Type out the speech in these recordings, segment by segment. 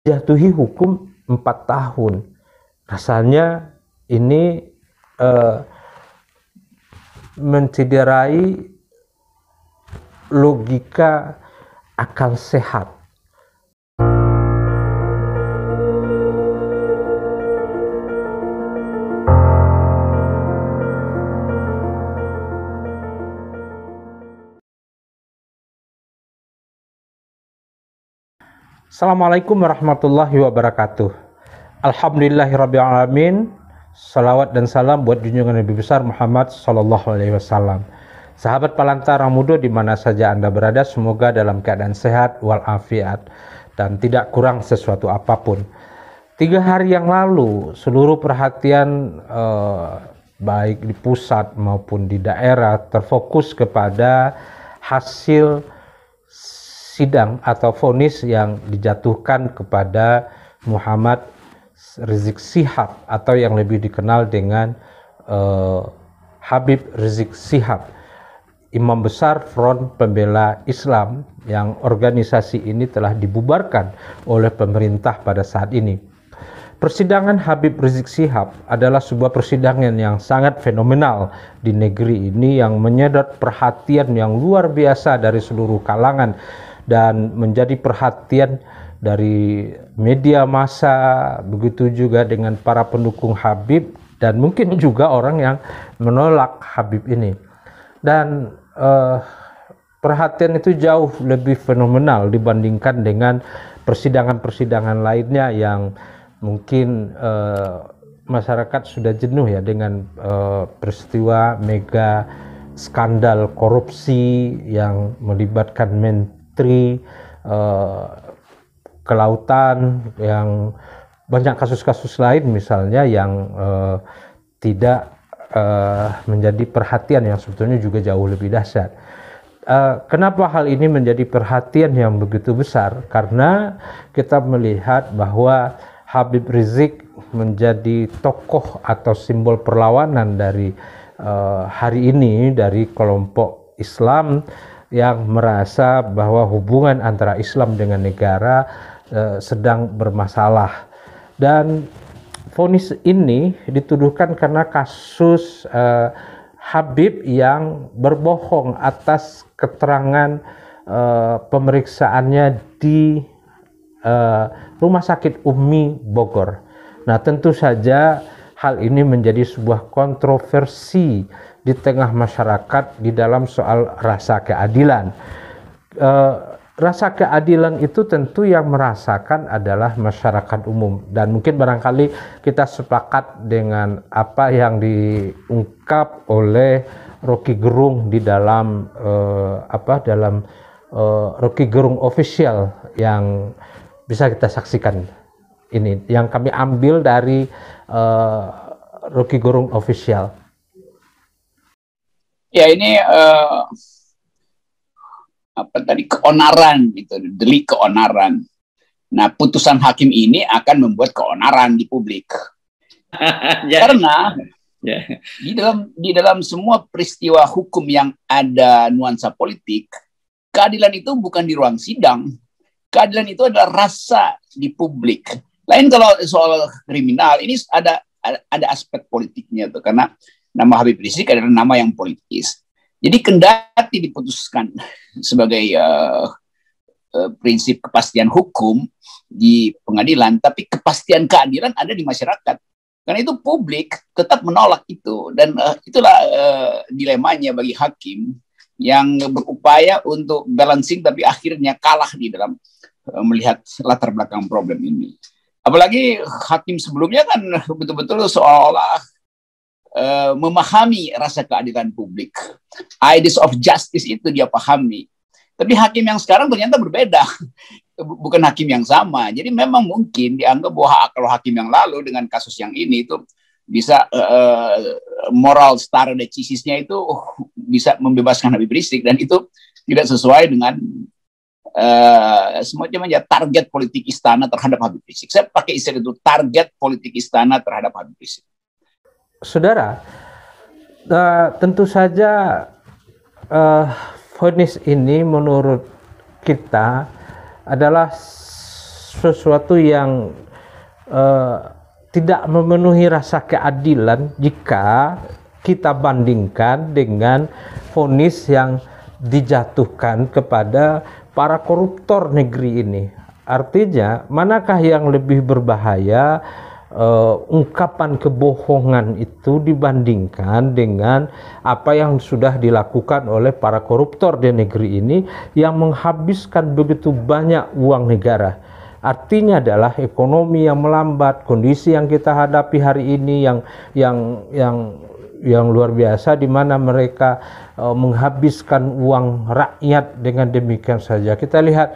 jatuhi hukum 4 tahun. Rasanya ini mencederai logika akal sehat. Assalamualaikum warahmatullahi wabarakatuh. Alhamdulillahirrabbilalamin. Salawat dan salam buat junjungan Nabi besar Muhammad sallallahu alaihi wasallam. Sahabat Palantara Muda di mana saja Anda berada, semoga dalam keadaan sehat walafiat dan tidak kurang sesuatu apapun. 3 hari yang lalu seluruh perhatian baik di pusat maupun di daerah terfokus kepada hasil sidang atau vonis yang dijatuhkan kepada Muhammad Rizik Syihab atau yang lebih dikenal dengan Habib Rizik Syihab, Imam Besar Front Pembela Islam, yang organisasi ini telah dibubarkan oleh pemerintah pada saat ini. Persidangan Habib Rizik Syihab adalah sebuah persidangan yang sangat fenomenal di negeri ini yang menyedot perhatian yang luar biasa dari seluruh kalangan dan menjadi perhatian dari media massa, begitu juga dengan para pendukung Habib dan mungkin juga orang yang menolak Habib ini. Dan perhatian itu jauh lebih fenomenal dibandingkan dengan persidangan-persidangan lainnya yang mungkin masyarakat sudah jenuh ya dengan peristiwa mega skandal korupsi yang melibatkan menteri kelautan, yang banyak kasus-kasus lain misalnya yang tidak menjadi perhatian yang sebetulnya juga jauh lebih dahsyat. Kenapa hal ini menjadi perhatian yang begitu besar? Karena kita melihat bahwa Habib Rizik menjadi tokoh atau simbol perlawanan dari hari ini dari kelompok Islam yang merasa bahwa hubungan antara Islam dengan negara sedang bermasalah. Dan vonis ini dituduhkan karena kasus Habib yang berbohong atas keterangan pemeriksaannya di Rumah Sakit Umi Bogor. Nah, tentu saja hal ini menjadi sebuah kontroversi di tengah masyarakat di dalam soal rasa keadilan. Rasa keadilan itu tentu yang merasakan adalah masyarakat umum, dan mungkin barangkali kita sepakat dengan apa yang diungkap oleh Rocky Gerung di dalam Rocky Gerung official yang bisa kita saksikan ini, yang kami ambil dari Rocky Gerung official. Ya, ini keonaran gitu, delik keonaran. Nah, putusan hakim ini akan membuat keonaran di publik. Karena di dalam semua peristiwa hukum yang ada nuansa politik, keadilan itu bukan di ruang sidang. Keadilan itu adalah rasa di publik. Lain kalau soal kriminal, ini ada aspek politiknya tuh, karena nama Habib Rizik adalah nama yang politis. Jadi kendati diputuskan sebagai prinsip kepastian hukum di pengadilan, tapi kepastian keadilan ada di masyarakat. Karena itu publik tetap menolak itu, dan itulah dilemanya bagi hakim yang berupaya untuk balancing tapi akhirnya kalah di dalam melihat latar belakang problem ini. Apalagi hakim sebelumnya kan betul-betul seolah-olah memahami rasa keadilan publik. Ideas of justice itu dia pahami. Tapi hakim yang sekarang ternyata berbeda. Bukan hakim yang sama. Jadi memang mungkin dianggap bahwa kalau hakim yang lalu dengan kasus yang ini itu bisa moral star decisis-nya itu bisa membebaskan Habib Rizik, dan itu tidak sesuai dengan semacam target politik istana terhadap Habib Rizik. Saya pakai istilah itu, target politik istana terhadap Habib Rizik. Saudara, tentu saja vonis ini menurut kita adalah sesuatu yang tidak memenuhi rasa keadilan jika kita bandingkan dengan vonis yang dijatuhkan kepada para koruptor negeri ini. Artinya, manakah yang lebih berbahaya, ungkapan kebohongan itu dibandingkan dengan apa yang sudah dilakukan oleh para koruptor di negeri ini yang menghabiskan begitu banyak uang negara. Artinya adalah ekonomi yang melambat, kondisi yang kita hadapi hari ini yang luar biasa, di mana mereka menghabiskan uang rakyat dengan demikian saja. Kita lihat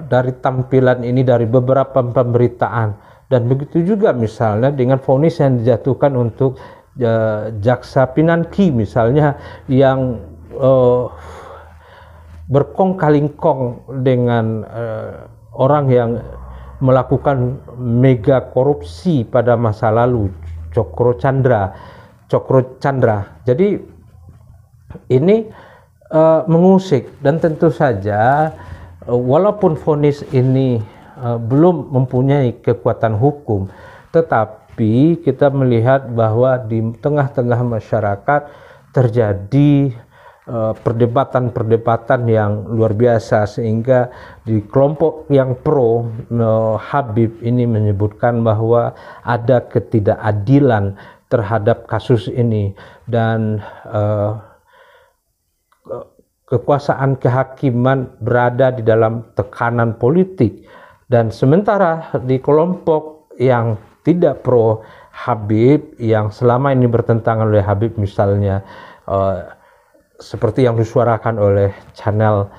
dari tampilan ini dari beberapa pemberitaan. Dan begitu juga misalnya dengan vonis yang dijatuhkan untuk jaksa Pinangki misalnya, yang berkong-kalingkong dengan orang yang melakukan mega korupsi pada masa lalu, Cokro Chandra. Jadi ini mengusik, dan tentu saja walaupun vonis ini belum mempunyai kekuatan hukum, tetapi kita melihat bahwa di tengah-tengah masyarakat terjadi perdebatan-perdebatan yang luar biasa, sehingga di kelompok yang pro Habib ini menyebutkan bahwa ada ketidakadilan terhadap kasus ini, dan kekuasaan kehakiman berada di dalam tekanan politik. Dan sementara di kelompok yang tidak pro Habib, yang selama ini bertentangan oleh Habib, misalnya seperti yang disuarakan oleh channel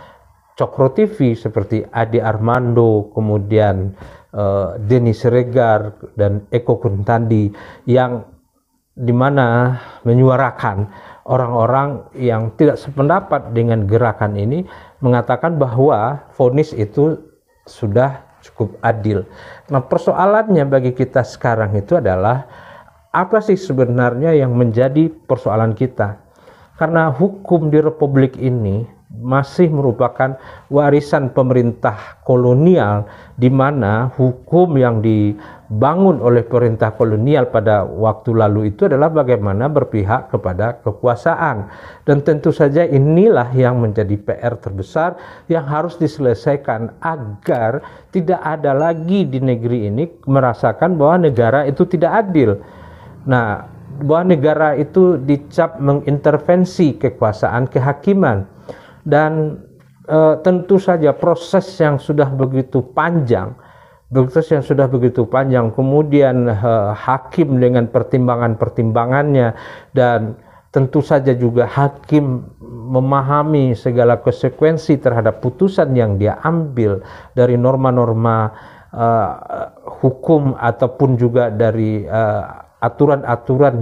Cokro TV seperti Adi Armando, kemudian Denny Siregar dan Eko Kuntandi, yang dimana menyuarakan orang-orang yang tidak sependapat dengan gerakan ini, mengatakan bahwa vonis itu sudah cukup adil. Nah, persoalannya bagi kita sekarang itu adalah apa sih sebenarnya yang menjadi persoalan kita? Karena hukum di Republik ini masih merupakan warisan pemerintah kolonial, di mana hukum yang dibangun oleh pemerintah kolonial pada waktu lalu itu adalah bagaimana berpihak kepada kekuasaan. Dan tentu saja inilah yang menjadi PR terbesar yang harus diselesaikan agar tidak ada lagi di negeri ini merasakan bahwa negara itu tidak adil. Nah, bahwa negara itu dicap mengintervensi kekuasaan kehakiman. Dan tentu saja proses yang sudah begitu panjang, kemudian hakim dengan pertimbangan-pertimbangannya, dan tentu saja juga hakim memahami segala konsekuensi terhadap putusan yang dia ambil dari norma-norma hukum ataupun juga dari aturan-aturan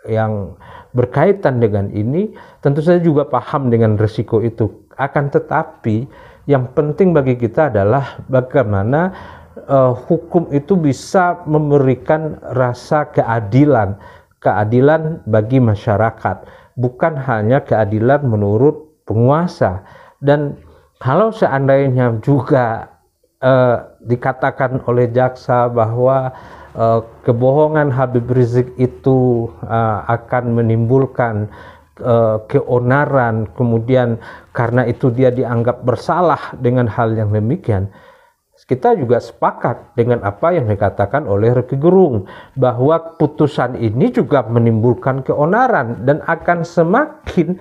yang berkaitan dengan ini. Tentu saja juga paham dengan risiko itu. Akan tetapi yang penting bagi kita adalah bagaimana hukum itu bisa memberikan rasa keadilan bagi masyarakat, bukan hanya keadilan menurut penguasa. Dan kalau seandainya juga dikatakan oleh jaksa bahwa kebohongan Habib Rizik itu akan menimbulkan keonaran, kemudian karena itu dia dianggap bersalah dengan hal yang demikian, kita juga sepakat dengan apa yang dikatakan oleh Rocky Gerung, bahwa putusan ini juga menimbulkan keonaran dan akan semakin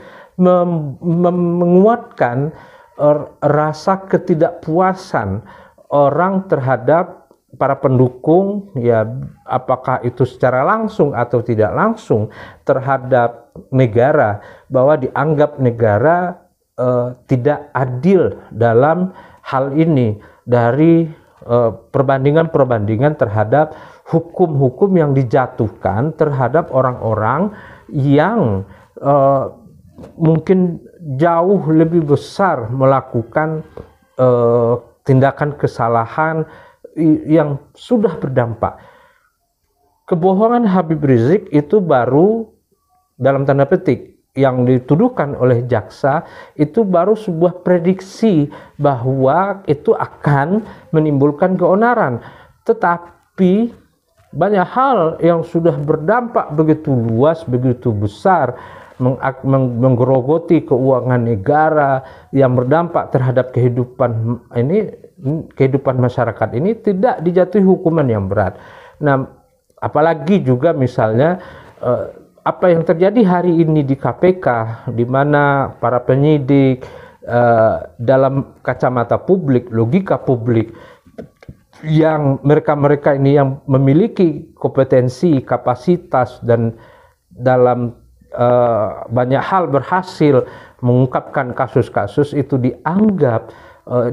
menguatkan rasa ketidakpuasan orang terhadap para pendukung, ya apakah itu secara langsung atau tidak langsung, terhadap negara, bahwa dianggap negara tidak adil dalam hal ini dari perbandingan-perbandingan terhadap hukum-hukum yang dijatuhkan terhadap orang-orang yang mungkin jauh lebih besar melakukan tindakan kesalahan yang sudah berdampak. Kebohongan Habib Rizik itu baru dalam tanda petik yang dituduhkan oleh jaksa itu baru sebuah prediksi bahwa itu akan menimbulkan keonaran. Tetapi banyak hal yang sudah berdampak begitu luas, begitu besar, menggerogoti keuangan negara, yang berdampak terhadap kehidupan masyarakat ini tidak dijatuhi hukuman yang berat. Nah, apalagi juga misalnya apa yang terjadi hari ini di KPK, di mana para penyidik dalam kacamata publik, logika publik, yang mereka ini yang memiliki kompetensi, kapasitas, dan dalam banyak hal berhasil mengungkapkan kasus-kasus itu dianggap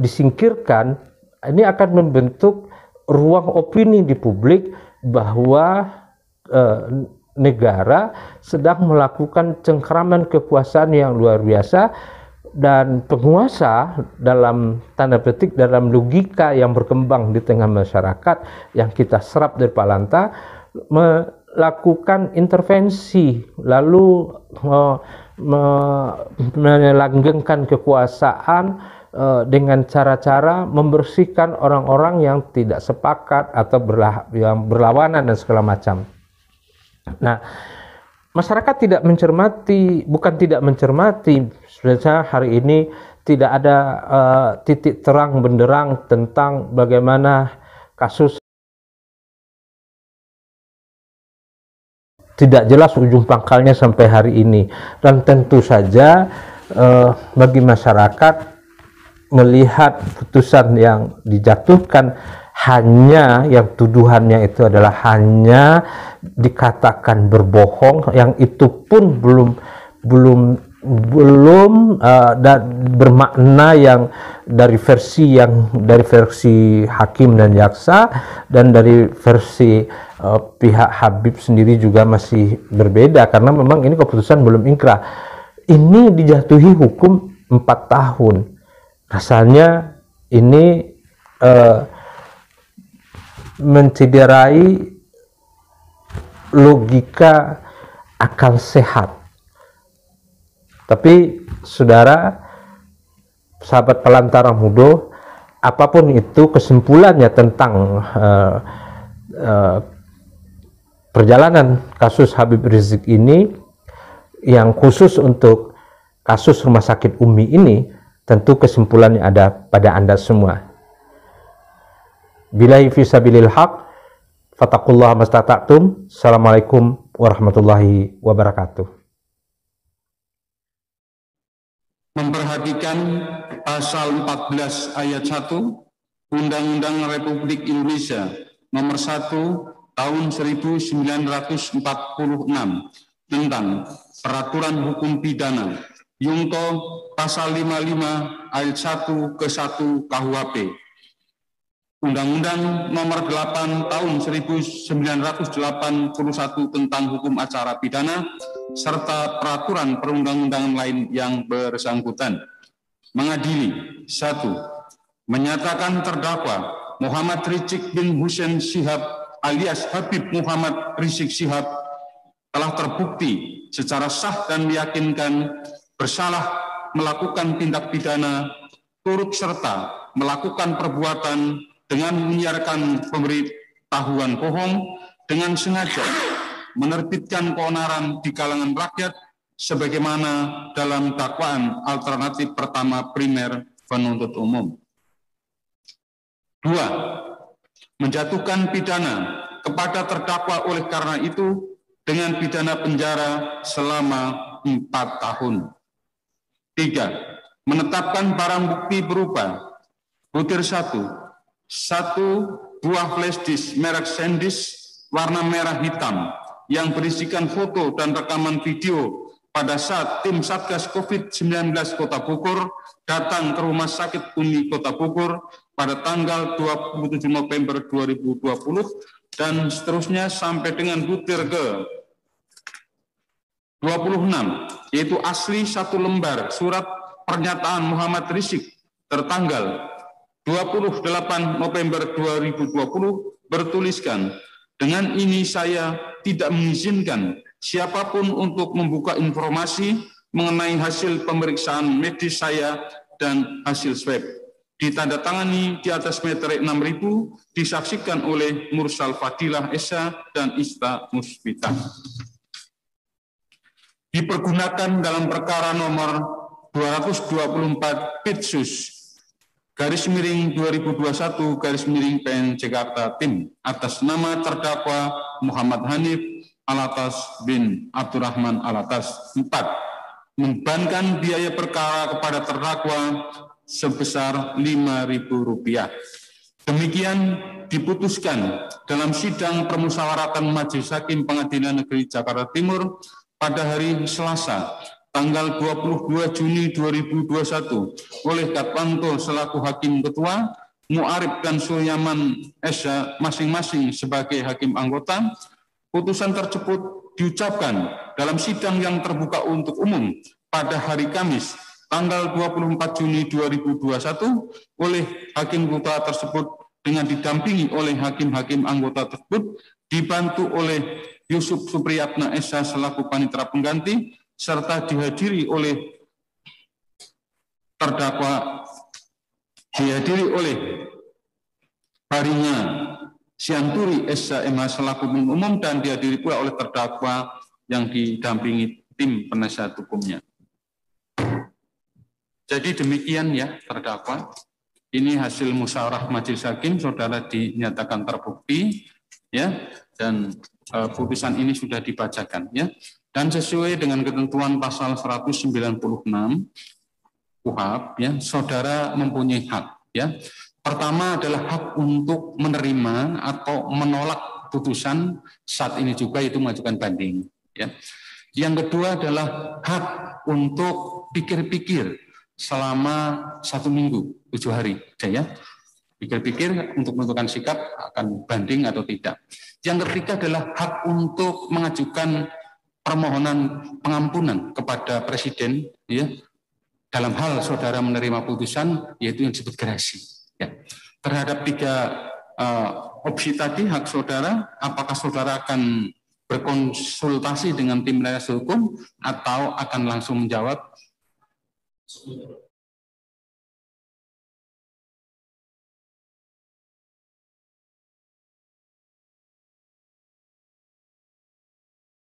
disingkirkan, ini akan membentuk ruang opini di publik bahwa negara sedang melakukan cengkraman kekuasaan yang luar biasa, dan penguasa dalam tanda petik dalam logika yang berkembang di tengah masyarakat yang kita serap dari Palanta melakukan intervensi, lalu melanggengkan kekuasaan dengan cara-cara membersihkan orang-orang yang tidak sepakat atau yang berlawanan dan segala macam. Nah, masyarakat bukan tidak mencermati, sebenarnya hari ini tidak ada titik terang benderang tentang bagaimana kasus tidak jelas ujung pangkalnya sampai hari ini. Dan tentu saja bagi masyarakat melihat putusan yang dijatuhkan hanya yang tuduhannya itu adalah hanya dikatakan berbohong, yang itu pun belum dan bermakna yang dari versi hakim dan jaksa, dan dari versi pihak Habib sendiri juga masih berbeda, karena memang ini keputusan belum inkrah. Ini dijatuhi hukum 4 tahun. Rasanya ini mencederai logika akal sehat. Tapi saudara, sahabat Palantara Mudo, apapun itu kesimpulannya tentang perjalanan kasus Habib Rizik ini, yang khusus untuk kasus Rumah Sakit Umi ini, tentu kesimpulannya ada pada Anda semua. Billahi fisabilil haq, fattaqullaha mastata'tum. Assalamualaikum warahmatullahi wabarakatuh. Memperhatikan pasal 14 ayat 1 Undang-Undang Republik Indonesia nomor 1 tahun 1946 tentang peraturan hukum pidana, Yungto pasal 55 ayat 1 ke 1 KUHP, Undang-Undang nomor 8 tahun 1981 tentang hukum acara pidana, serta peraturan perundang-undangan lain yang bersangkutan. Mengadili: 1. Menyatakan terdakwa Muhammad Rizik bin Hussein Shihab alias Habib Muhammad Rizik Shihab telah terbukti secara sah dan meyakinkan bersalah melakukan tindak pidana turut serta melakukan perbuatan dengan menyiarkan pemberitahuan bohong dengan sengaja menerbitkan keonaran di kalangan rakyat sebagaimana dalam dakwaan alternatif pertama primer penuntut umum. 2. Menjatuhkan pidana kepada terdakwa oleh karena itu dengan pidana penjara selama 4 tahun. 3. Menetapkan barang bukti berupa butir 1 buah flash disk merek SanDisk warna merah hitam yang berisikan foto dan rekaman video pada saat tim Satgas COVID-19 Kota Bogor datang ke Rumah Sakit Umi Kota Bogor pada tanggal 27 November 2020 dan seterusnya sampai dengan butir ke 26, yaitu asli 1 lembar surat pernyataan Muhammad Rizik tertanggal 28 November 2020 bertuliskan, dengan ini saya tidak mengizinkan siapapun untuk membuka informasi mengenai hasil pemeriksaan medis saya dan hasil swab. Ditandatangani di atas meterai 6.000, disaksikan oleh Mursal Fadilah Esa dan Ista Musbita. Dipergunakan dalam perkara nomor 224 Pitsus /2021 Jakarta Tim atas nama terdakwa Muhammad Hanif Alatas bin Abdurrahman Alatas. 4. Membebankan biaya perkara kepada terdakwa sebesar Rp5.000. Demikian diputuskan dalam sidang permusyawaratan Majelis Hakim Pengadilan Negeri Jakarta Timur pada hari Selasa, tanggal 22 Juni 2021 oleh Katwanto selaku Hakim Ketua, Mu'arif dan Sulyaman Esa masing-masing sebagai Hakim Anggota. Putusan tersebut diucapkan dalam sidang yang terbuka untuk umum pada hari Kamis, tanggal 24 Juni 2021 oleh Hakim Ketua tersebut dengan didampingi oleh hakim-hakim anggota tersebut, dibantu oleh Yusuf Supriyatna Esa selaku panitera pengganti, serta dihadiri oleh terdakwa, dihadiri oleh Harinya Sianturi Esa MH selaku penuntut umum, dan dihadiri pula oleh terdakwa yang didampingi tim penasihat hukumnya. Jadi demikian ya terdakwa. Ini hasil musyawarah majelis hakim, saudara dinyatakan terbukti ya, dan putusan ini sudah dibacakan ya. Dan sesuai dengan ketentuan pasal 196 KUHP ya, saudara mempunyai hak ya. Pertama adalah hak untuk menerima atau menolak putusan, saat ini juga itu mengajukan banding ya. Yang kedua adalah hak untuk pikir-pikir selama 1 minggu 7 hari ya. Pikir-pikir untuk menentukan sikap akan banding atau tidak. Yang ketiga adalah hak untuk mengajukan permohonan pengampunan kepada Presiden ya, dalam hal saudara menerima putusan, yaitu yang disebut gerasi ya. Terhadap 3 opsi tadi hak saudara, apakah saudara akan berkonsultasi dengan tim penasihat hukum atau akan langsung menjawab?